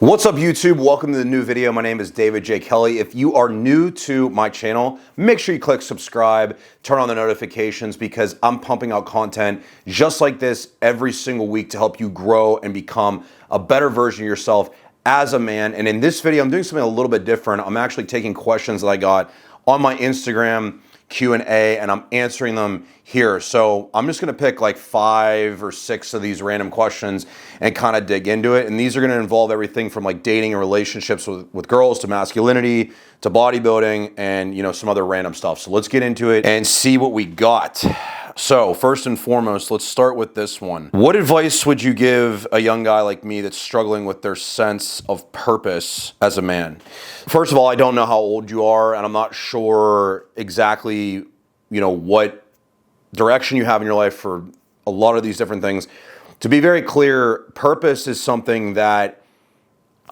What's up YouTube? Welcome to the new video. My name is David J. Kelly. If you are new to my channel, make sure you click subscribe, turn on the notifications because I'm pumping out content just like this every single week to help you grow and become a better version of yourself as a man. And in this video, I'm doing something a little bit different. I'm actually taking questions that I got on my Instagram Q&A and I'm answering them here. So I'm just gonna pick like 5 or 6 of these random questions and kind of dig into it. And these are gonna involve everything from like dating and relationships with girls to masculinity to bodybuilding and some other random stuff. So let's get into it and see what we got. So first and foremost, let's start with this one. What advice would you give a young guy like me that's struggling with their sense of purpose as a man? First of all, I don't know how old you are, and I'm not sure exactly, what direction you have in your life for a lot of these different things. To be very clear, purpose is something that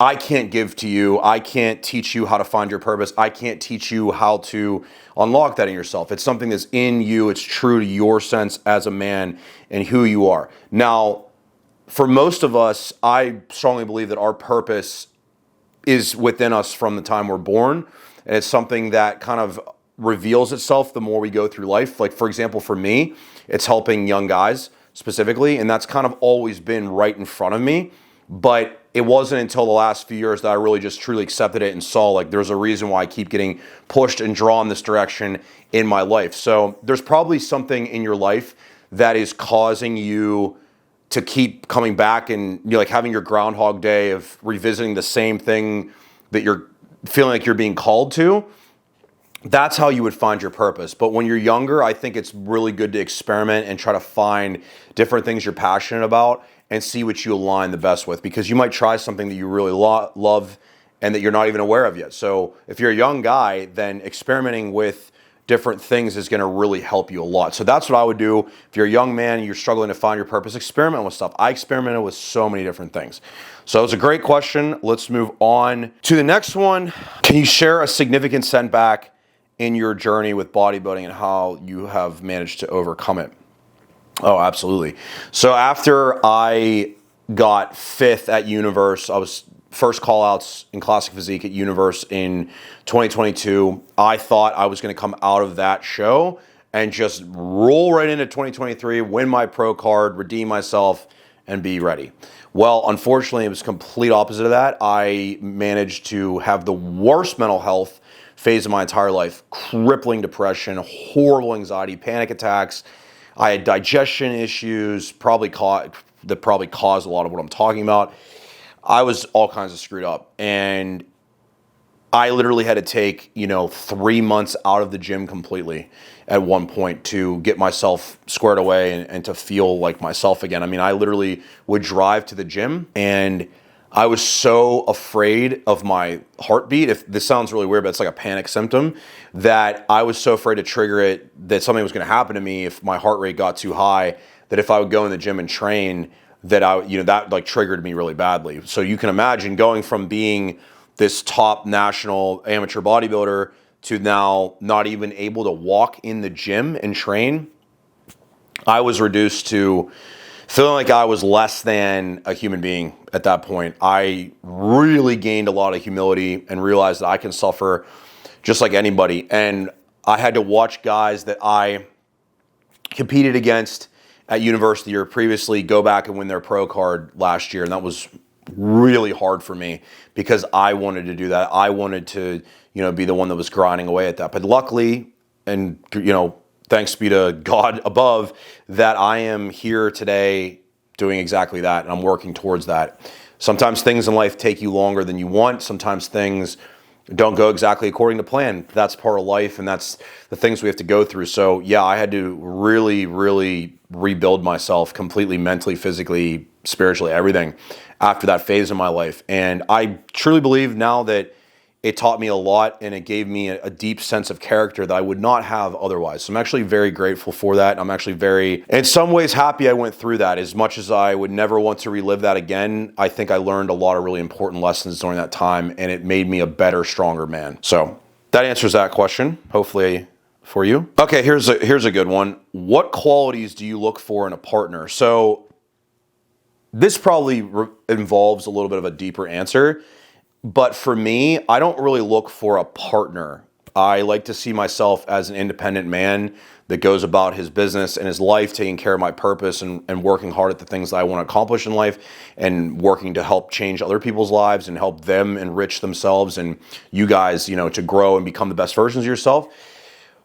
I can't give to you. I can't teach you how to find your purpose. I can't teach you how to unlock that in yourself. It's something that's in you. It's true to your sense as a man and who you are. Now, for most of us, I strongly believe that our purpose is within us from the time we're born. And it's something that kind of reveals itself the more we go through life. Like, for example, for me, it's helping young guys specifically. And that's kind of always been right in front of me. But it wasn't until the last few years that I really just truly accepted it and saw like there's a reason why I keep getting pushed and drawn this direction in my life. So there's probably something in your life that is causing you to keep coming back and you're like having your Groundhog Day of revisiting the same thing that you're feeling like you're being called to. That's how you would find your purpose. But when you're younger, I think it's really good to experiment and try to find different things you're passionate about and see what you align the best with, because you might try something that you really love and that you're not even aware of yet. So if you're a young guy, then experimenting with different things is going to really help you a lot. So that's what I would do. If you're a young man and you're struggling to find your purpose, experiment with stuff. I experimented with so many different things. So it's a great question. Let's move on to the next one. Can you share a significant setback in your journey with bodybuilding and how you have managed to overcome it? Oh, absolutely. So after I got 5th at Universe, I was first call-outs in Classic Physique at Universe in 2022. I thought I was going to come out of that show and just roll right into 2023, win my pro card, redeem myself, and be ready. Well, unfortunately, it was complete opposite of that. I managed to have the worst mental health phase of my entire life, crippling depression, horrible anxiety, panic attacks. I had digestion issues, that probably caused a lot of what I'm talking about. I was all kinds of screwed up. And I literally had to take, 3 months out of the gym completely at one point to get myself squared away and to feel like myself again. I mean, I literally would drive to the gym and I was so afraid of my heartbeat. If this sounds really weird, but it's like a panic symptom, that I was so afraid to trigger it, that something was going to happen to me if my heart rate got too high, that if I would go in the gym and train, that that like triggered me really badly. So you can imagine going from being this top national amateur bodybuilder to now not even able to walk in the gym and train. I was reduced to feeling like I was less than a human being at that point. I really gained a lot of humility and realized that I can suffer just like anybody. And I had to watch guys that I competed against at university or previously go back and win their pro card last year. And that was really hard for me because I wanted to do that. I wanted to, be the one that was grinding away at that. But luckily, and, thanks be to God above, that I am here today doing exactly that, and I'm working towards that. Sometimes things in life take you longer than you want. Sometimes things don't go exactly according to plan. That's part of life, and that's the things we have to go through. So yeah, I had to really, really rebuild myself completely, mentally, physically, spiritually, everything after that phase of my life. And I truly believe now that it taught me a lot and it gave me a deep sense of character that I would not have otherwise. So I'm actually very grateful for that. I'm actually very, in some ways, happy I went through that. As much as I would never want to relive that again, I think I learned a lot of really important lessons during that time and it made me a better, stronger man. So that answers that question, hopefully for you. Okay, here's a good one. What qualities do you look for in a partner? So this probably involves a little bit of a deeper answer, but for me, I don't really look for a partner. I like to see myself as an independent man that goes about his business and his life, taking care of my purpose and working hard at the things that I want to accomplish in life and working to help change other people's lives and help them enrich themselves and you guys, to grow and become the best versions of yourself.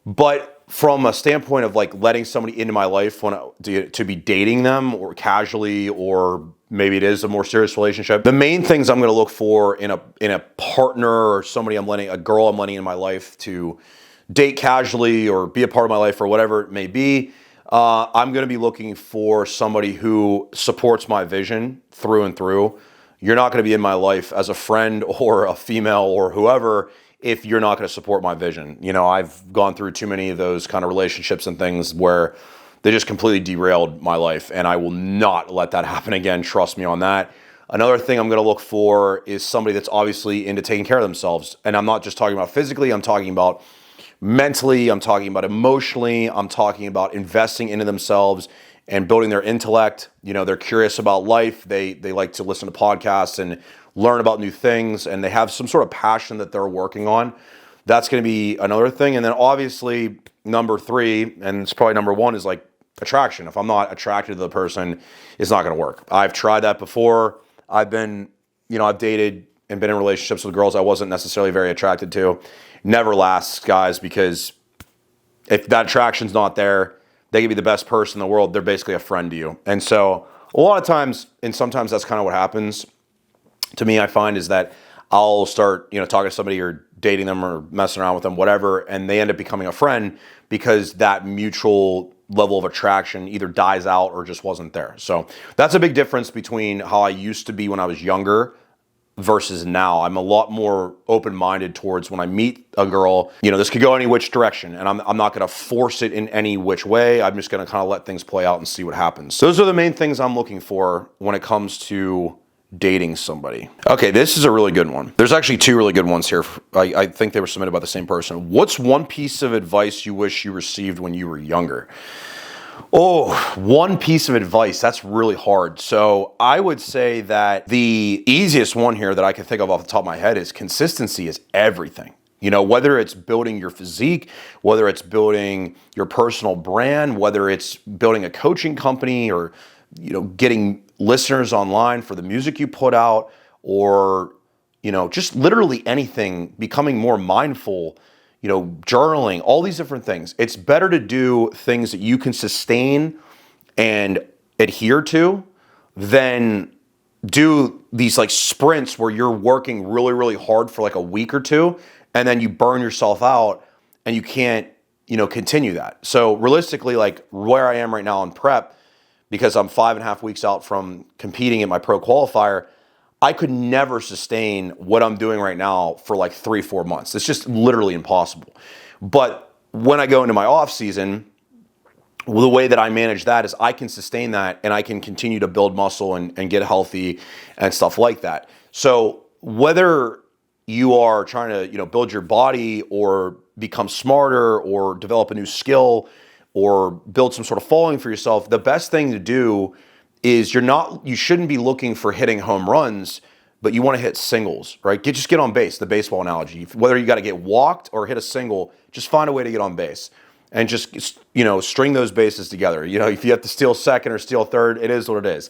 But from a standpoint of like letting somebody into my life to be dating them or casually, or maybe it is a more serious relationship, the main things I'm going to look for in a partner or a girl I'm letting in my life to date casually or be a part of my life or whatever it may be, I'm going to be looking for somebody who supports my vision through and through. You're not going to be in my life as a friend or a female or whoever if you're not going to support my vision. I've gone through too many of those kind of relationships and things where they just completely derailed my life, and I will not let that happen again. Trust me on that. Another thing I'm going to look for is somebody that's obviously into taking care of themselves. And I'm not just talking about physically, I'm talking about mentally, I'm talking about emotionally, I'm talking about investing into themselves and building their intellect. They're curious about life. They like to listen to podcasts and learn about new things, and they have some sort of passion that they're working on. That's going to be another thing. And then obviously number 3, and it's probably number 1, is like attraction. If I'm not attracted to the person, it's not going to work. I've tried that before. I've dated and been in relationships with girls I wasn't necessarily very attracted to. Never lasts, guys, because if that attraction's not there, they could be the best person in the world. They're basically a friend to you. And so a lot of times, and sometimes that's kind of what happens to me, I find, is that I'll start, talking to somebody or dating them or messing around with them, whatever, and they end up becoming a friend because that mutual level of attraction either dies out or just wasn't there. So that's a big difference between how I used to be when I was younger versus now. I'm a lot more open-minded towards when I meet a girl. This could go any which direction, and I'm not going to force it in any which way. I'm just going to kind of let things play out and see what happens. Those are the main things I'm looking for when it comes to dating somebody. Okay, this is a really good one. There's actually 2 really good ones here. I think they were submitted by the same person. What's one piece of advice you wish you received when you were younger? Oh, one piece of advice. That's really hard. So I would say that the easiest one here that I can think of off the top of my head is consistency is everything. Whether it's building your physique, whether it's building your personal brand, whether it's building a coaching company or, getting listeners online for the music you put out, or, just literally anything, becoming more mindful, journaling, all these different things. It's better to do things that you can sustain and adhere to than do these like sprints where you're working really, really hard for like a week or 2, and then you burn yourself out and you can't, continue that. So realistically, like where I am right now in prep, because I'm 5.5 weeks out from competing in my pro qualifier, I could never sustain what I'm doing right now for like 3-4 months. It's just literally impossible. But when I go into my off season, the way that I manage that is I can sustain that and I can continue to build muscle and get healthy and stuff like that. So whether you are trying to, build your body or become smarter or develop a new skill or build some sort of following for yourself, the best thing to do is you shouldn't be looking for hitting home runs, but you want to hit singles, right? Just get on base, the baseball analogy. Whether you got to get walked or hit a single, just find a way to get on base and just, string those bases together. If you have to steal second or steal third, it is what it is.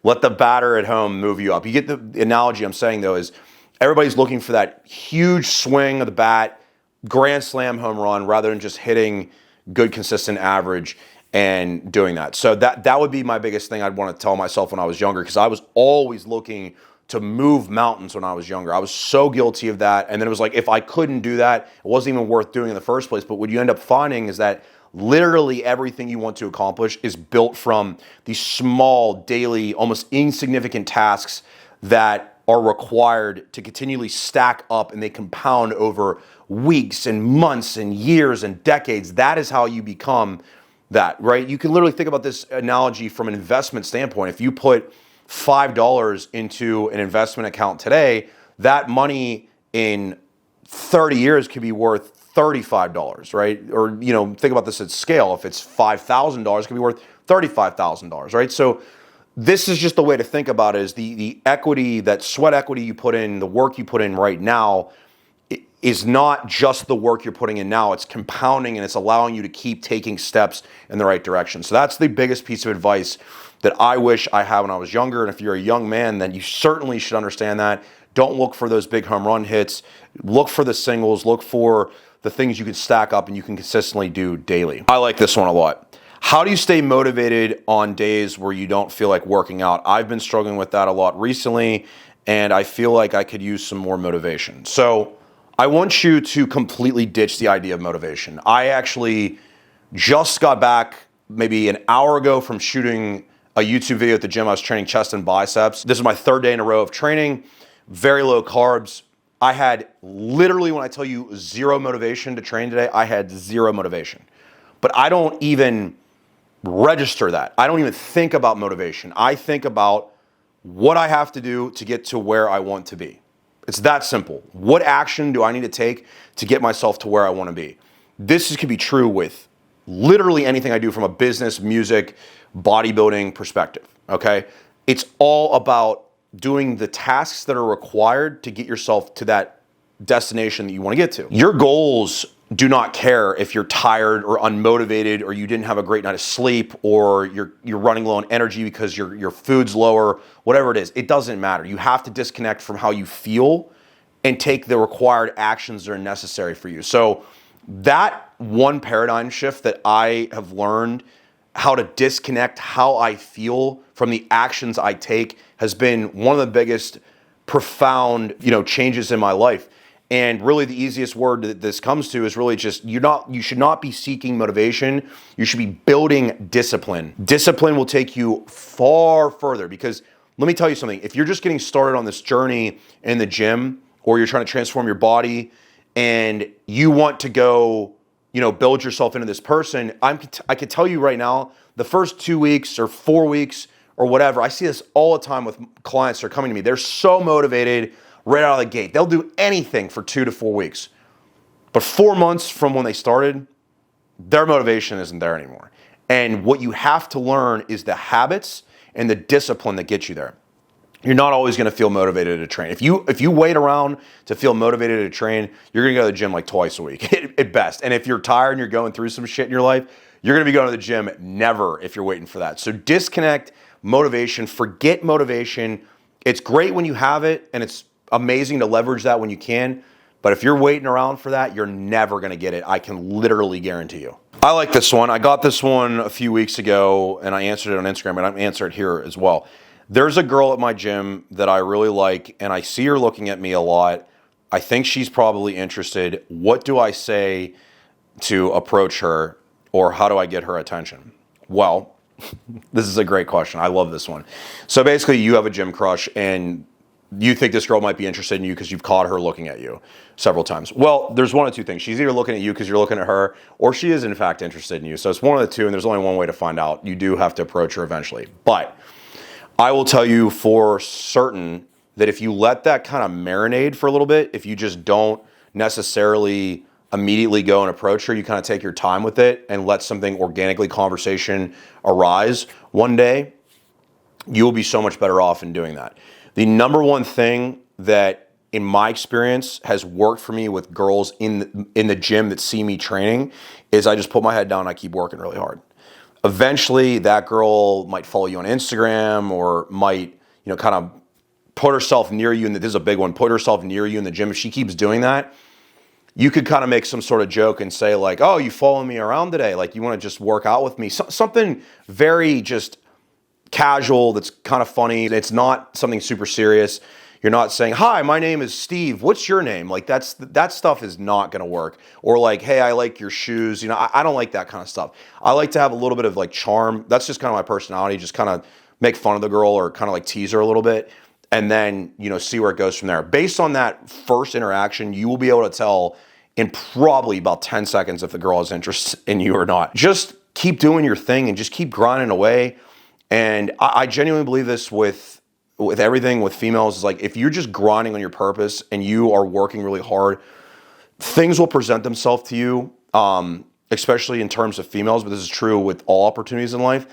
Let the batter at home move you up. You get the analogy I'm saying though is everybody's looking for that huge swing of the bat, grand slam home run, rather than just hitting good, consistent average and doing that. So that would be my biggest thing I'd want to tell myself when I was younger, because I was always looking to move mountains when I was younger. I was so guilty of that. And then it was like, if I couldn't do that, it wasn't even worth doing in the first place. But what you end up finding is that literally everything you want to accomplish is built from these small, daily, almost insignificant tasks that are required to continually stack up, and they compound over weeks and months and years and decades. That is how you become that, right? You can literally think about this analogy from an investment standpoint. If you put $5 into an investment account today, that money in 30 years could be worth $35, right? Or, think about this at scale. If it's $5,000, it could be worth $35,000, right? So this is just the way to think about it, is the equity, that sweat equity you put in, the work you put in right now is not just the work you're putting in now. It's compounding, and it's allowing you to keep taking steps in the right direction. So that's the biggest piece of advice that I wish I had when I was younger. And if you're a young man, then you certainly should understand that. Don't look for those big home run hits. Look for the singles. Look for the things you can stack up and you can consistently do daily. I like this one a lot. How do you stay motivated on days where you don't feel like working out? I've been struggling with that a lot recently, and I feel like I could use some more motivation. So I want you to completely ditch the idea of motivation. I actually just got back maybe an hour ago from shooting a YouTube video at the gym. I was training chest and biceps. This is my third day in a row of training, very low carbs. I had literally, when I tell you zero motivation to train today, I had zero motivation. But I don't even register that. I don't even think about motivation. I think about what I have to do to get to where I want to be. It's that simple. What action do I need to take to get myself to where I want to be? This could be true with literally anything I do from a business, music, bodybuilding perspective, okay? It's all about doing the tasks that are required to get yourself to that destination that you want to get to. Your goals do not care if you're tired or unmotivated, or you didn't have a great night of sleep, or you're running low on energy because your food's lower, whatever it is. It doesn't matter. You have to disconnect from how you feel and take the required actions that are necessary for you. So that one paradigm shift that I have learned, how to disconnect how I feel from the actions I take, has been one of the biggest profound, changes in my life. And really the easiest word that this comes to is really just, you should not be seeking motivation. You should be building discipline. Discipline will take you far further, because let me tell you something. If you're just getting started on this journey in the gym, or you're trying to transform your body and you want to go, build yourself into this person, I could tell you right now, the first 2 weeks or 4 weeks or whatever, I see this all the time with clients that are coming to me. They're so motivated right out of the gate. They'll do anything for 2 to 4 weeks. But 4 months from when they started, their motivation isn't there anymore. And what you have to learn is the habits and the discipline that get you there. You're not always going to feel motivated to train. If you wait around to feel motivated to train, you're going to go to the gym like twice a week at best. And if you're tired and you're going through some shit in your life, you're going to be going to the gym never if you're waiting for that. So disconnect motivation. Forget motivation. It's great when you have it, and it's amazing to leverage that when you can. But if you're waiting around for that, you're never going to get it. I can literally guarantee you. I like this one. I got this one a few weeks ago, and I answered it on Instagram, and I'm answering it here as well. There's a girl at my gym that I really like, and I see her looking at me a lot. I think she's probably interested. What do I say to approach her, or how do I get her attention? Well, this is a great question. I love this one. So basically, you have a gym crush, and you think this girl might be interested in you because you've caught her looking at you several times. Well, there's one of two things. She's either looking at you because you're looking at her, or she is in fact interested in you. So it's one of the two, and there's only one way to find out. You do have to approach her eventually. But I will tell you for certain that if you let that kind of marinate for a little bit, if you just don't necessarily immediately go and approach her, you kind of take your time with it and let something organically, conversation arise one day, you'll be so much better off in doing that. The number one thing that, in my experience, has worked for me with girls in the gym that see me training is I just put my head down and I keep working really hard. Eventually, that girl might follow you on Instagram, or might, kind of put herself near you. And this is a big one, put herself near you in the gym. If she keeps doing that, you could kind of make some sort of joke and say like, oh, you following me around today? Like, you want to just work out with me? Something very just casual that's kind of funny. It's not something super serious. You're not saying, hi, my name is Steve. What's your name? Like that stuff is not going to work. Or like, hey, I like your shoes. I don't like that kind of stuff. I like to have a little bit of like charm. That's just kind of my personality. Just kind of make fun of the girl, or kind of like tease her a little bit. And then, see where it goes from there. Based on that first interaction, you will be able to tell in probably about 10 seconds if the girl has interest in you or not. Just keep doing your thing and just keep grinding away. And I genuinely believe this with everything with females, is like, if you're just grinding on your purpose and you are working really hard, things will present themselves to you, especially in terms of females, but this is true with all opportunities in life.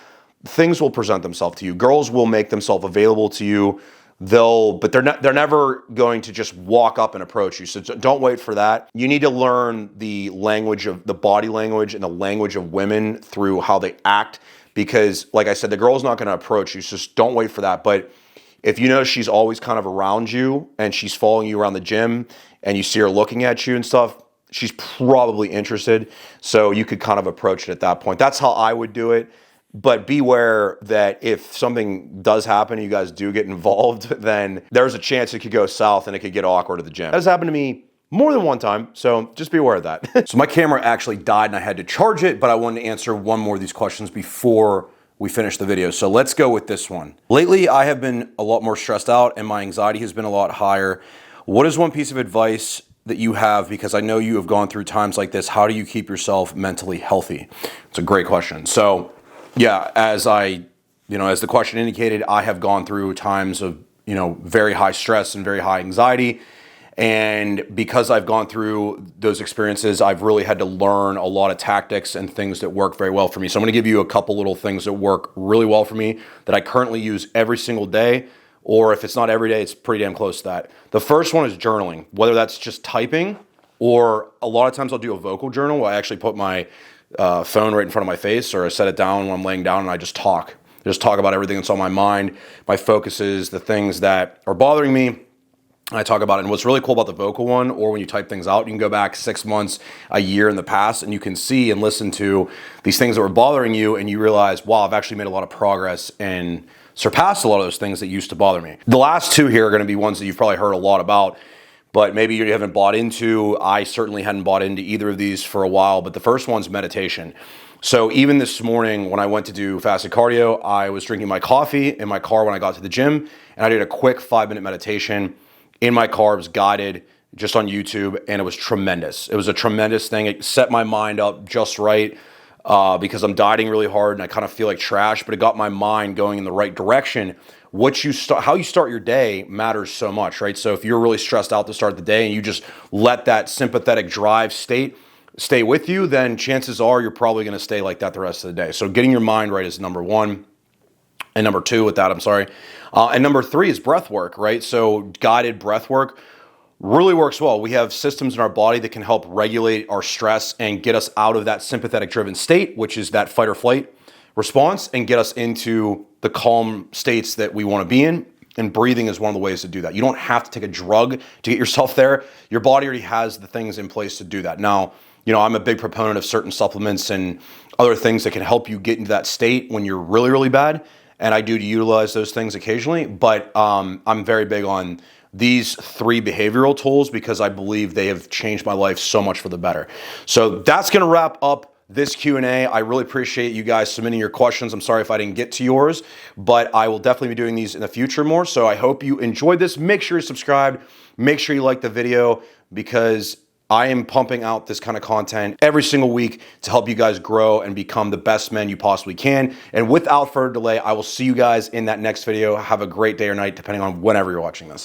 things will present themselves to you. Girls will make themselves available to you. But they're never going to just walk up and approach you. So don't wait for that. You need to learn the language of the body language and the language of women through how they act, because like I said, the girl's not going to approach you. So just don't wait for that. But if you know she's always kind of around you and she's following you around the gym and you see her looking at you and stuff, she's probably interested. So you could kind of approach it at that point. That's how I would do it. But beware that if something does happen and you guys do get involved, then there's a chance it could go south and it could get awkward at the gym. That has happened to me more than one time, so just be aware of that. So my camera actually died and I had to charge it, but I wanted to answer one more of these questions before we finish the video. So let's go with this one. Lately, I have been a lot more stressed out and my anxiety has been a lot higher. What is one piece of advice that you have, because I know you have gone through times like this? How do you keep yourself mentally healthy? It's a great question. So yeah, as the question indicated, I have gone through times of, very high stress and very high anxiety. And because I've gone through those experiences, I've really had to learn a lot of tactics and things that work very well for me. So I'm going to give you a couple little things that work really well for me that I currently use every single day, or if it's not every day, it's pretty damn close to that. The first one is journaling, whether that's just typing, or a lot of times I'll do a vocal journal where I actually put my phone right in front of my face, or I set it down when I'm laying down and I just talk about everything that's on my mind, my focuses, the things that are bothering me. I talk about it. And what's really cool about the vocal one, or when you type things out, you can go back 6 months, a year in the past, and you can see and listen to these things that were bothering you, and you realize, wow, I've actually made a lot of progress and surpassed a lot of those things that used to bother me. The last two here are going to be ones that you've probably heard a lot about, but maybe you haven't bought into. I certainly hadn't bought into either of these for a while, but the first one's meditation. So even this morning when I went to do fasted cardio, I was drinking my coffee in my car when I got to the gym, and I did a quick 5-minute meditation in my car. It was guided just on YouTube, and it was tremendous. It was a tremendous thing. It set my mind up just right because I'm dieting really hard and I kind of feel like trash, but it got my mind going in the right direction. How you start your day matters so much, right? So if you're really stressed out to start the day and you just let that sympathetic drive state stay with you, then chances are you're probably going to stay like that the rest of the day. So getting your mind right is number one. And number two with that, and number three is breath work, right? So guided breath work really works well. We have systems in our body that can help regulate our stress and get us out of that sympathetic driven state, which is that fight or flight response, and get us into the calm states that we want to be in. And breathing is one of the ways to do that. You don't have to take a drug to get yourself there. Your body already has the things in place to do that. Now, I'm a big proponent of certain supplements and other things that can help you get into that state when you're really, really bad. And I do utilize those things occasionally, but I'm very big on these 3 behavioral tools because I believe they have changed my life so much for the better. So that's going to wrap up this Q&A. I really appreciate you guys submitting your questions. I'm sorry if I didn't get to yours, but I will definitely be doing these in the future more. So I hope you enjoyed this. Make sure you're subscribed. Make sure you like the video, because I am pumping out this kind of content every single week to help you guys grow and become the best men you possibly can. And without further delay, I will see you guys in that next video. Have a great day or night, depending on whenever you're watching this.